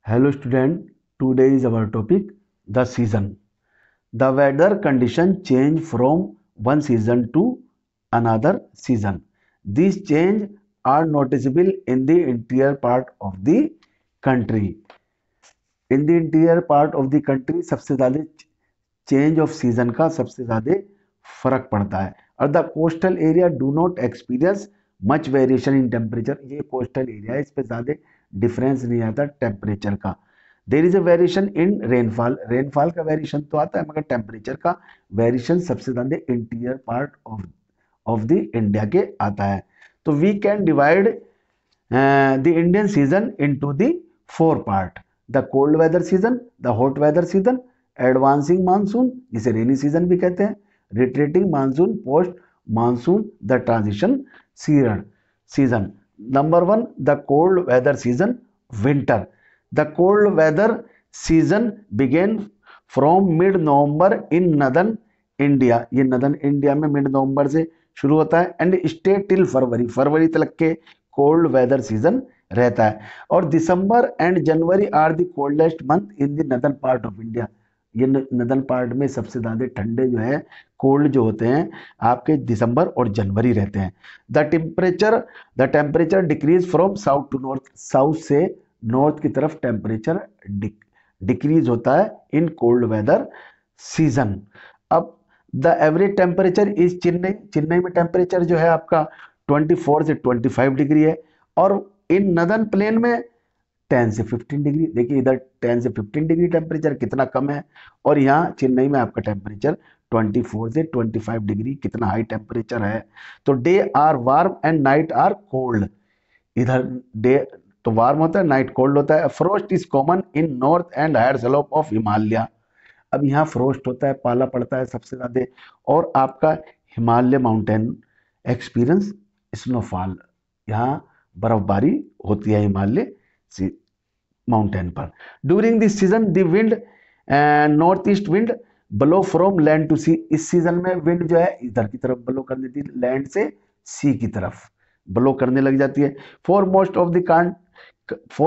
Hello student, today is our topic the season. The weather condition change from one season to another season. These change are noticeable in the interior part of the country. In the interior part of the country सबसे ज़्यादा change off season का सबसे ज़्यादा फर्क पड़ता है और the coastal area do not experience much variation in temperature. ये कोस्टल एरिया है, इस पे ज़्यादा डिफरेंस नहीं आता टेम्परेचर का। There is a variation in rainfall, rainfall का वेरिएशन तो आता है मगर टेम्परेचर का वेरिएशन सबसे ज़्यादा interior part of the India के आता है। तो we can divide the Indian season into the four part: the cold weather season, the hot weather season, advancing monsoon जिसे रेनी सीजन भी कहते हैं, retreating monsoon, post monsoon, the transition season. Number one, the cold weather season, winter. The cold weather season begin from mid November in northern India. ये northern India में mid November से शुरू होता है and stay till February, फरवरी तक के cold weather season रहता है। और December and January are the coldest month in the northern part of India. ये नदर्न पार्ट में सबसे ज़्यादा ठंडे जो है, कोल्ड जो होते हैं आपके दिसंबर और जनवरी रहते हैं। The temperature decreases from south to north, south से नॉर्थ की तरफ टेम्परेचर डिक्रीज होता है इन कोल्ड वेदर सीजन। अब the average temperature is Chennai, Chennai में टेम्परेचर जो है आपका 24 से 25 डिग्री है और इन नदर्न प्लेन में 10 से 15 डिग्री। देखिए इधर 10 से 15 डिग्री टेम्परेचर कितना कम है और यहाँ चेन्नई में आपका टेम्परेचर 24 से 25 डिग्री कितना हाई टेम्परेचर है। तो day are warm and night are cold. इधर डे तो वार्म होता है, नाइट कोल्ड होता है। Frost is common in north and higher slope of Himalaya. अब यहाँ फ्रोस्ट होता है, पाला पड़ता है सबसे ज़्यादा और आपका हिमालय माउंटेन एक्सपीरियंस स्नोफॉल, यहाँ बर्फबारी होती है हिमालय माउंटेन पर। During this season the wind north east wind blow from land to sea. इस सीजन में विंड जो है इधर की तरफ ब्लो करने देती है, लैंड से सी की तरफ ब्लो करने लग जाती है। For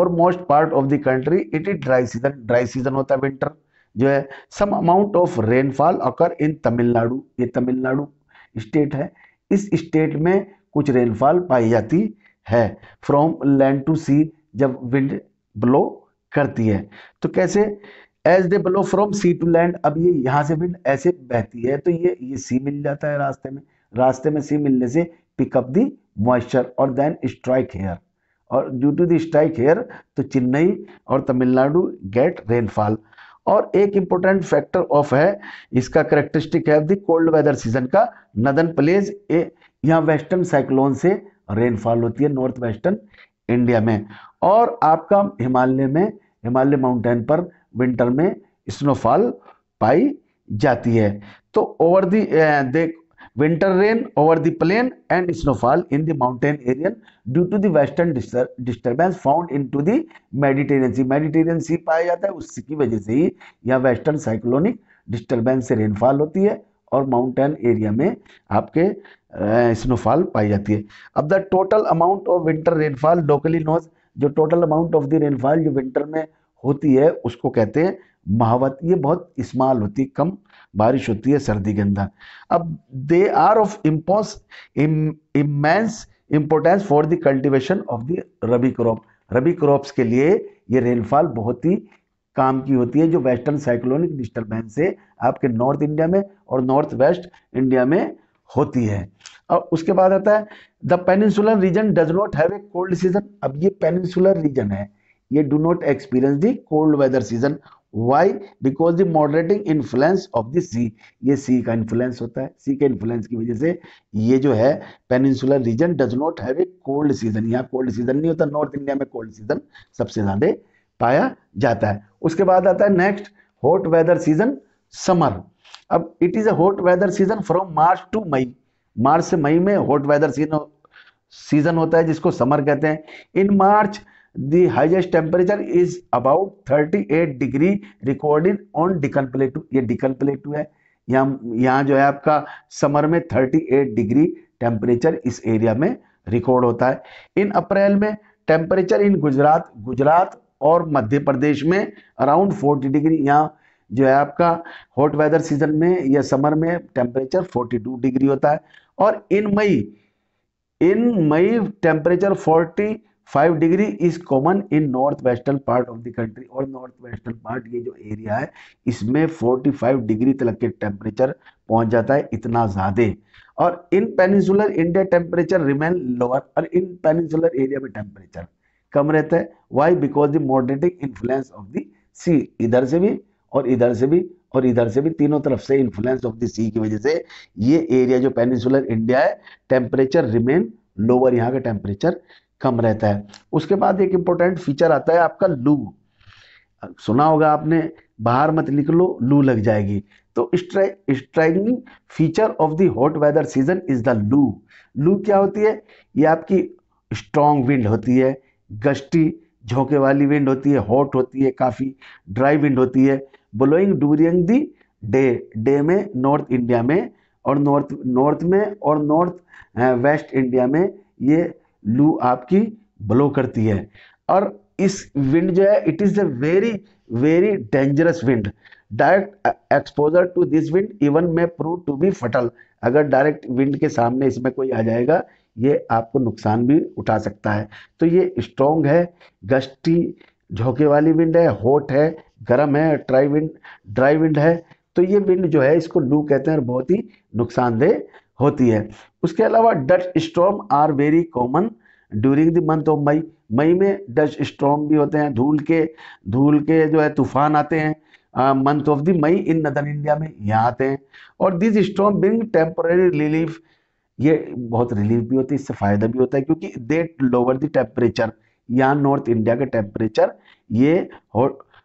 most part of the country it is dry season, dry season होता है विंटर जो है। सम अमाउंट ऑफ रेनफॉल अकर इन तमिलनाडु, ये तमिलनाडु स्टेट है, इस स्टेट में कुछ रेनफॉल पाई जाती है फ्रॉम लैंड टू सी जब विंड ब्लो करती है। तो कैसे? As they blow from sea to land. अब ये यहाँ से विंड ऐसे बहती है तो ये सी मिल जाता है रास्ते में, रास्ते में सी मिलने से पिकअप दी मॉइस्चर और देन स्ट्राइक हेयर, और due to the strike here तो चेन्नई और तमिलनाडु गेट रेनफॉल। और एक इंपॉर्टेंट फैक्टर ऑफ है इसका करेक्टरिस्टिक है द कोल्ड वेदर सीजन का, नदर्न प्लेस, यहाँ वेस्टर्न साइक्लोन से रेनफॉल होती है नॉर्थ वेस्टर्न इंडिया में। और आपका हिमालय में, हिमालय माउंटेन पर विंटर में स्नोफॉल पाई जाती है। तो over the winter rain over the plain and snowfall in the mountain area due to the western disturbance found into the Mediterranean sea. Mediterranean sea पाया जाता है, उसकी वजह से ही यह वेस्टर्न साइक्लोनिक डिस्टर्बेंस से रेनफॉल होती है और माउंटेन एरिया में आपके स्नोफॉल पाई जाती है। अब the total amount of winter rainfall locally knows, जो total amount of the rainfall जो विंटर में होती है उसको कहते हैं महावत। ये बहुत स्मॉल होती है, कम बारिश होती है सर्दी के अंदर। अब they are of immense importance for the cultivation of the rabi crop. Rabi crops के लिए ये रेनफॉल बहुत ही काम की होती है जो वेस्टर्न साइक्लोनिक डिस्टर्बेंस से आपके नॉर्थ इंडिया में और नॉर्थ वेस्ट इंडिया में होती है। और उसके बाद आता है the peninsular region does not have a cold season. अब ये पेनिनसुलर रीजन है, ये do not experience the cold weather season. Why? Because the moderating influence of the sea, ये सी का इन्फ्लुएंस होता है, सी के इन्फ्लुएंस की वजह से ये जो है peninsular region does not have a cold season, यहाँ कोल्ड सीजन नहीं होता। नॉर्थ इंडिया में कोल्ड सीजन सबसे ज्यादा पाया जाता है। उसके बाद आता है next hot weather season, summer. अब it is a hot weather season from March to May, मार्च से मई में हॉट वेदर सीजन होता है जिसको समर कहते हैं। In March the highest temperature is about 38 degree recorded on Deccan plateau, ये डिकन प्लेटू है। यहाँ जो है आपका समर में 38 डिग्री टेम्परेचर इस एरिया में रिकॉर्ड होता है। इन अप्रैल में टेम्परेचर इन गुजरात, गुजरात और मध्य प्रदेश में अराउंड 40 डिग्री। यहाँ जो है आपका हॉट वेदर सीजन में या समर में टेम्परेचर 42 डिग्री होता है। और in May temperature 45 degree is common in north western part of the country. और नॉर्थ वेस्टर्न पार्ट ये जो एरिया है इसमें 45 डिग्री तक के टेम्परेचर पहुंच जाता है, इतना ज्यादा। और इन peninsular India temperature remain lower, और इन पेनिनसुलर एरिया में टेम्परेचर कम रहता है। Why? Because the moderating influence of the sea, इधर से भी और इधर से भी और इधर से भी, तीनों तरफ से इन्फ्लुएंस ऑफ द सी की वजह से ये एरिया जो पेनिनसुलर इंडिया है टेम्परेचर रिमेन लोअर, यहाँ का टेम्परेचर कम रहता है। उसके बाद एक इंपॉर्टेंट फीचर आता है आपका लू। सुना होगा आपने, बाहर मत निकलो लू लग जाएगी। तो striking feature of the hot weather season is the loo. लू क्या होती है? ये आपकी स्ट्रॉन्ग विंड होती है, गस्टी झोंके वाली विंड होती है, हॉट होती है, काफी ड्राई विंड होती है, ब्लोइंग ड्यूरिंग दी डे में नॉर्थ इंडिया में और नॉर्थ में और नॉर्थ वेस्ट इंडिया में ये लू आपकी ब्लो करती है। और इस विंड जो है it is a very very dangerous wind. Direct exposure to this wind even may prove to be fatal. अगर डायरेक्ट विंड के सामने इसमें कोई आ जाएगा ये आपको नुकसान भी उठा सकता है। तो ये स्ट्रॉन्ग है, गस्टी झोंके वाली विंड है, हॉट है, गर्म है, ड्राई विंड है। तो ये विंड जो है इसको लू कहते हैं और बहुत ही नुकसानदेह होती है। उसके अलावा dust storm are very common during the month of May. मई में डस्ट स्टॉर्म भी होते हैं, धूल के जो है तूफान आते हैं month of the May in northern India में, यहाँ आते हैं। और this storm bring temporary relief, ये बहुत रिलीफ भी होती है, इससे फायदा भी होता है क्योंकि दे लोअर द टेम्परेचर। यहाँ नॉर्थ इंडिया का टेम्परेचर ये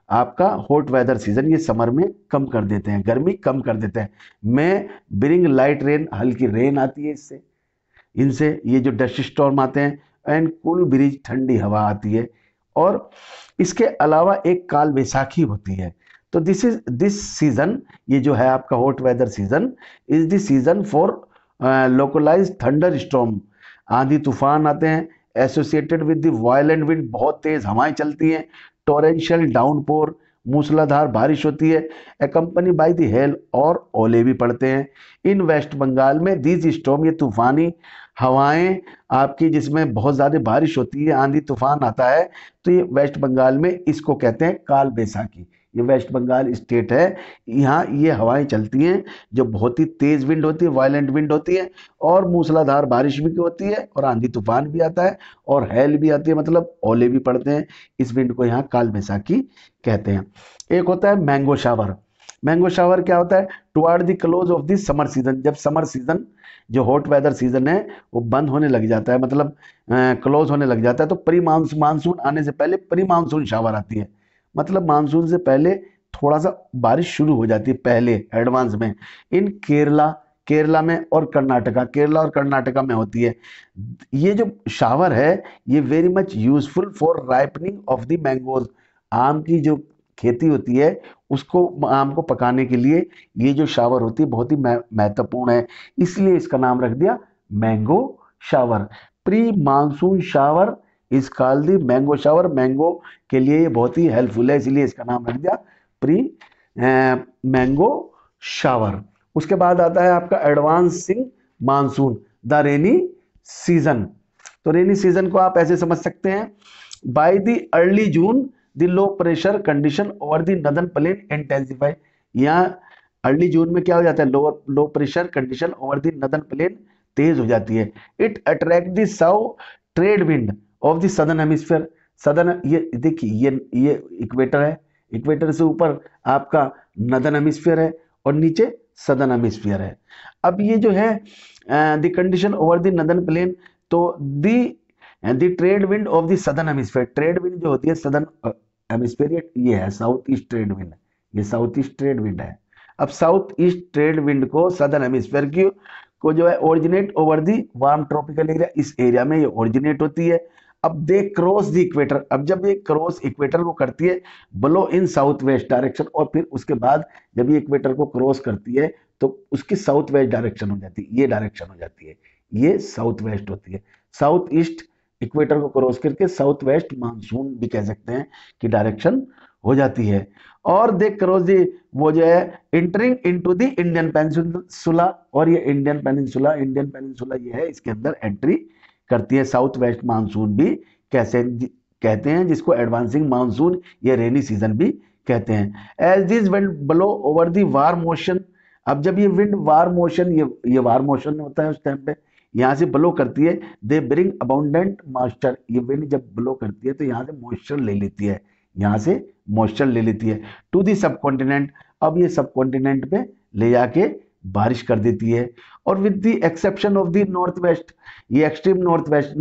आपका हॉट वेदर सीजन ये समर में कम कर देते हैं, गर्मी कम कर देते हैं। में ब्रिंग लाइट रेन, हल्की रेन आती है इनसे ये जो डस्ट स्टॉर्म आते हैं, एंड कूल ब्रीज, ठंडी हवा आती है। और इसके अलावा एक काल वैसाखी होती है। तो दिस सीजन, ये जो है आपका hot weather season is the season for localize thunderstorm. आंधी तूफान आते हैं associated with the violent wind, बहुत तेज हवाएं चलती हैं, टोरेंशियल डाउनपोर, मूसलाधार बारिश होती है, एकम्पनी बाय द हेल, और ओले भी पड़ते हैं। इन वेस्ट बंगाल में दीज स्टॉर्म, ये तूफानी हवाएं आपकी जिसमें बहुत ज़्यादा बारिश होती है, आंधी तूफान आता है, तो ये वेस्ट बंगाल में इसको कहते हैं काल बैसाखी। ये वेस्ट बंगाल स्टेट है, यहाँ ये हवाएं चलती हैं जो बहुत ही तेज विंड होती है, वायलेंट विंड होती है, और मूसलाधार बारिश भी होती है, और आंधी तूफान भी आता है, और हेल भी आती है, मतलब ओले भी पड़ते हैं। इस विंड को यहाँ काल बैसाखी कहते हैं। एक होता है मैंगो शावर। मैंगो शावर क्या होता है? Toward the close of the summer season, जब समर सीजन जो हॉट वेदर सीजन है वो बंद होने लग जाता है, मतलब क्लोज होने लग जाता है, तो प्री मानसून आने से पहले प्री मानसून शावर आती है, मतलब मानसून से पहले थोड़ा सा बारिश शुरू हो जाती है पहले एडवांस में। इन केरला में और केरला और कर्नाटका में होती है। ये जो शावर है ये very much useful for ripening of the mangoes. आम की जो खेती होती है उसको, आम को पकाने के लिए ये जो शावर होती है बहुत ही महत्वपूर्ण है, इसलिए इसका नाम रख दिया mango shower. Pre monsoon shower इस called the mango shower. Mango के लिए ये बहुत ही हेल्पफुल है, इसलिए इसका नाम रख दिया प्री मैंगो शावर। उसके बाद आता है आपका advancing monsoon, the rainy season. तो रेनी सीजन को आप ऐसे समझ सकते हैं, by the early June the low pressure condition over the northern plain intensify. यहाँ अर्ली जून में क्या हो जाता है? Low pressure condition over the northern plain तेज हो जाती है। It attract the south trade wind of the southern hemisphere. Southern, ये देखिए ये इक्वेटर है, इक्वेटर से ऊपर आपका नदर्न हेमिस्फीयर है और नीचे सदर्न हेमिस्फीयर है। अब ये जो है the condition over the northern plain, तो the trade wind of the southern hemisphere, trade wind जो होती है सदर्न हेमिस्फीयर, ये है साउथ ईस्ट ट्रेड विंड, ये साउथ ईस्ट ट्रेड विंड है। अब साउथ ईस्ट ट्रेड विंड को सदर्न हेमिस्फीयर की को जो है originate over the warm tropical area, इस एरिया में ये ओरिजिनेट होती है। अब दे क्रॉस द इक्वेटर, अब जब ये क्रॉस इक्वेटर को करती है ब्लो इन साउथ वेस्ट डायरेक्शन, और फिर उसके बाद जब ये इक्वेटर को क्रॉस करती है तो उसकी साउथ वेस्ट डायरेक्शन हो जाती है, ये डायरेक्शन हो जाती है, ये साउथ वेस्ट होती है। साउथ ईस्ट इक्वेटर को क्रॉस करके साउथ वेस्ट मानसून भी कह सकते हैं कि डायरेक्शन हो जाती है। और दे क्रॉस दी, वो जो है entering into the Indian peninsula, और ये इंडियन पेनिनसुला ये है, इसके अंदर एंट्री करती है। साउथ वेस्ट मानसून भी कैसे कहते हैं, जिसको एडवांसिंग मानसून या रेनी सीजन भी कहते हैं। As this wind blow over the warm ocean, अब जब ये विंड वार मोशन, ये वार मोशन होता है उस टाइम पे, यहाँ से ब्लो करती है, दे ब्रिंग अबाउंडेंट मॉइस्चर, ये विंड जब ब्लो करती है तो यहाँ से मॉइस्चर ले लेती है, यहाँ से मॉइस्चर ले लेती है टू दी सब कॉन्टिनेंट, अब ये सब कॉन्टिनेंट पे ले जाके बारिश कर देती है। और with the exception of the north west, ये एक्सट्रीम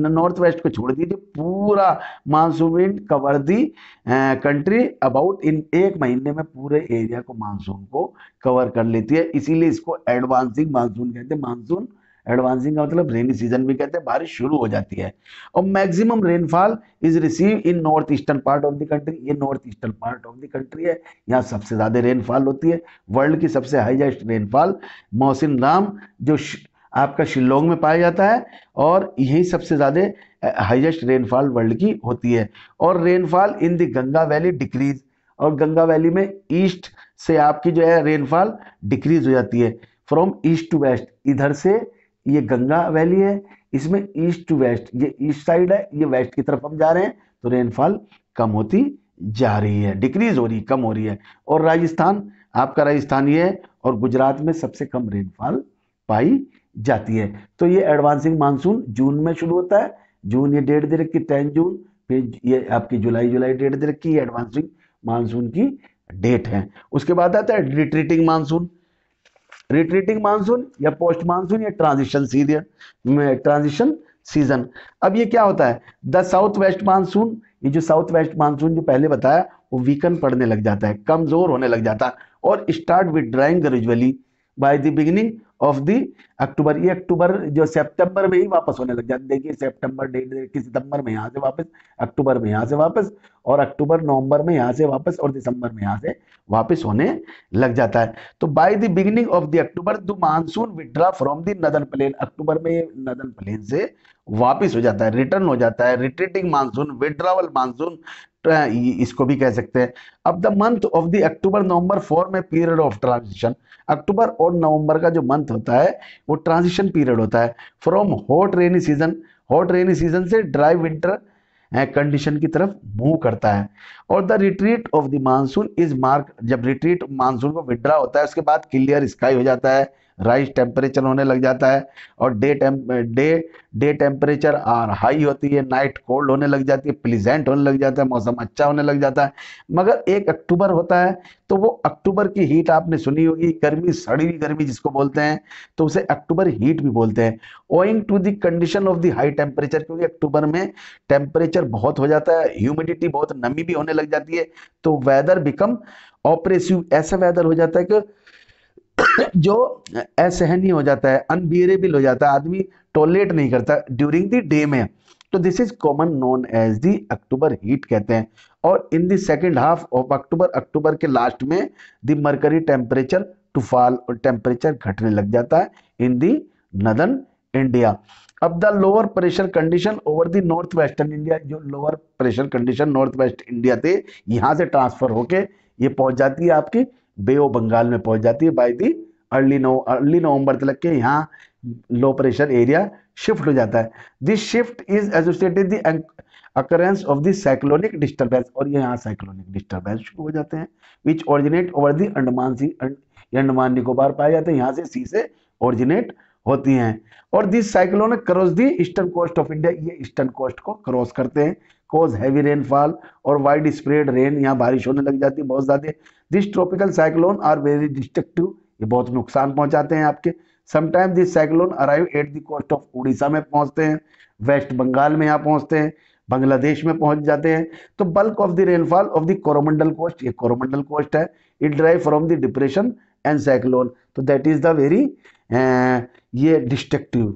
नॉर्थ वेस्ट को छोड़ दीजिए, पूरा monsoon wind cover the country about, इन एक महीने में पूरे एरिया को मानसून को कवर कर लेती है, इसीलिए इसको एडवांसिंग मानसून कहते हैं। मानसून एडवांसिंग का मतलब रेनी सीजन भी कहते हैं, बारिश शुरू हो जाती है। और maximum rainfall is receive in north eastern part of the country, ये north eastern part of the country है, यहाँ सबसे ज्यादा रेनफॉल होती है। वर्ल्ड की सबसे हाईएस्ट रेनफॉल मौसिन राम जो आपका शिलोंग में पाया जाता है, और यही सबसे ज्यादा हाईएस्ट रेनफॉल वर्ल्ड की होती है। और rainfall in the Ganga valley decrease, और गंगा वैली में ईस्ट से आपकी जो है रेनफॉल डिक्रीज हो जाती है फ्रॉम ईस्ट टू वेस्ट, इधर से ये गंगा वैली है, इसमें ईस्ट टू वेस्ट, ये ईस्ट साइड है, ये वेस्ट की तरफ हम जा रहे हैं, तो रेनफॉल कम होती जा रही है, डिक्रीज हो रही है, कम हो रही है। और राजस्थान, आपका राजस्थान ये है, और गुजरात में सबसे कम रेनफॉल पाई जाती है। तो ये एडवांसिंग मानसून जून में शुरू होता है, जून ये डेट दे रखी 10 जून, फिर ये आपकी जुलाई डेट दे रखी है, एडवांसिंग मानसून की डेट है। उसके बाद आता है रिट्रीटिंग मानसून, रिट्रीटिंग मानसून या पोस्ट मानसून या ट्रांजिशन सीजन। अब ये क्या होता है, द साउथ वेस्ट मानसून, ये जो साउथ वेस्ट मानसून जो पहले बताया वो वीकन पड़ने लग जाता है, कमजोर होने लग जाता है, और start withdrawing gradually by the beginning of the October, ये अक्टूबर जो सितंबर में ही वापस होने लग जाते, देखिए सितंबर डेट कि सितंबर में यहाँ से वापस, अक्टूबर में यहाँ से वापस, और अक्टूबर नवंबर में यहाँ से वापस, और दिसंबर में यहाँ से वापस होने लग जाता है। तो by the beginning of the October the monsoon withdraw from the northern plain, अक्टूबर में नदर्न प्लेन से वापस हो जाता है, रिटर्न हो जाता है। रिट्रीटिंग मानसून, विड्रावल मानसून इसको भी कह सकते हैं। अब the month of the October November form a period of transition, अक्टूबर और नवंबर का जो मंथ होता है वो ट्रांजिशन पीरियड होता है फ्रॉम हॉट रेनी सीजन से ड्राई विंटर कंडीशन की तरफ मूव करता है। और the retreat of the monsoon is mark, जब रिट्रीट मानसून को विड्रा होता है उसके बाद क्लियर स्काई हो जाता है, राइज टेम्परेचर होने लग जाता है, और डे टेम्परेचर और हाई होती है, नाइट कोल्ड होने लग जाती है, प्लीजेंट होने लग जाता है, मौसम अच्छा होने लग जाता है। मगर 1 अक्टूबर होता है तो वो अक्टूबर की हीट आपने सुनी होगी, गर्मी, सड़ी हुई गर्मी जिसको बोलते हैं, तो उसे अक्टूबर हीट भी बोलते हैं। Owing to the condition of the high temperature, क्योंकि अक्टूबर में टेम्परेचर बहुत हो जाता है, ह्यूमिडिटी बहुत, नमी भी होने लग जाती है, तो वेदर बिकम ऑपरेसिव, ऐसा वेदर हो जाता है कि जो असहनीय हो जाता है, अनबियरेबल हो जाता है, आदमी टॉलरेट नहीं करता ड्यूरिंग द डे में, तो this is common known as the October heat कहते हैं। और in the second half of October, अक्टूबर के लास्ट में the mercury temperature to fall, और टेम्परेचर घटने लग जाता है इन दी नदर्न इंडिया। अब the lower pressure condition over the north western India, जो lower pressure condition north west India थे, यहाँ से ट्रांसफर होके ये पहुंच जाती है आपकी बे ऑफ बंगाल में पहुंच जाती है, बाय दी अर्ली नवंबर तक के यहाँ लो प्रेशर एरिया शिफ्ट हो जाता है। This shift is associated the occurrence of the cyclonic disturbance, और ये यहाँ साइक्लोनिक डिस्टर्बेंस शुरू हो जाते हैं, विच ओरिजिनेट ओवर द अंडमान सी, अंडमान निकोबार पाए जाते हैं, यहाँ से सी से ओरिजिनेट होती हैं। और this cyclone cross the eastern coast of India, ये ईस्टर्न कोस्ट को क्रॉस करते हैं, कॉज हैवी रेनफॉल और वाइड स्प्रेड रेन, यहाँ बारिश होने लग जाती है बहुत ज्यादा। This tropical cyclone are very destructive, ये बहुत नुकसान पहुंचाते हैं आपके। Sometime this cyclone arrive at the coast of Orissa में पहुंचते हैं, वेस्ट बंगाल में यहाँ पहुंचते हैं, बांग्लादेश में पहुंच जाते हैं। तो bulk of the rainfall of the Coromandel coast, ये कोरोमंडल कोस्ट है, it drive from the depression and cyclone, तो दैट इज द वेरी ये डिस्ट्रक्टिव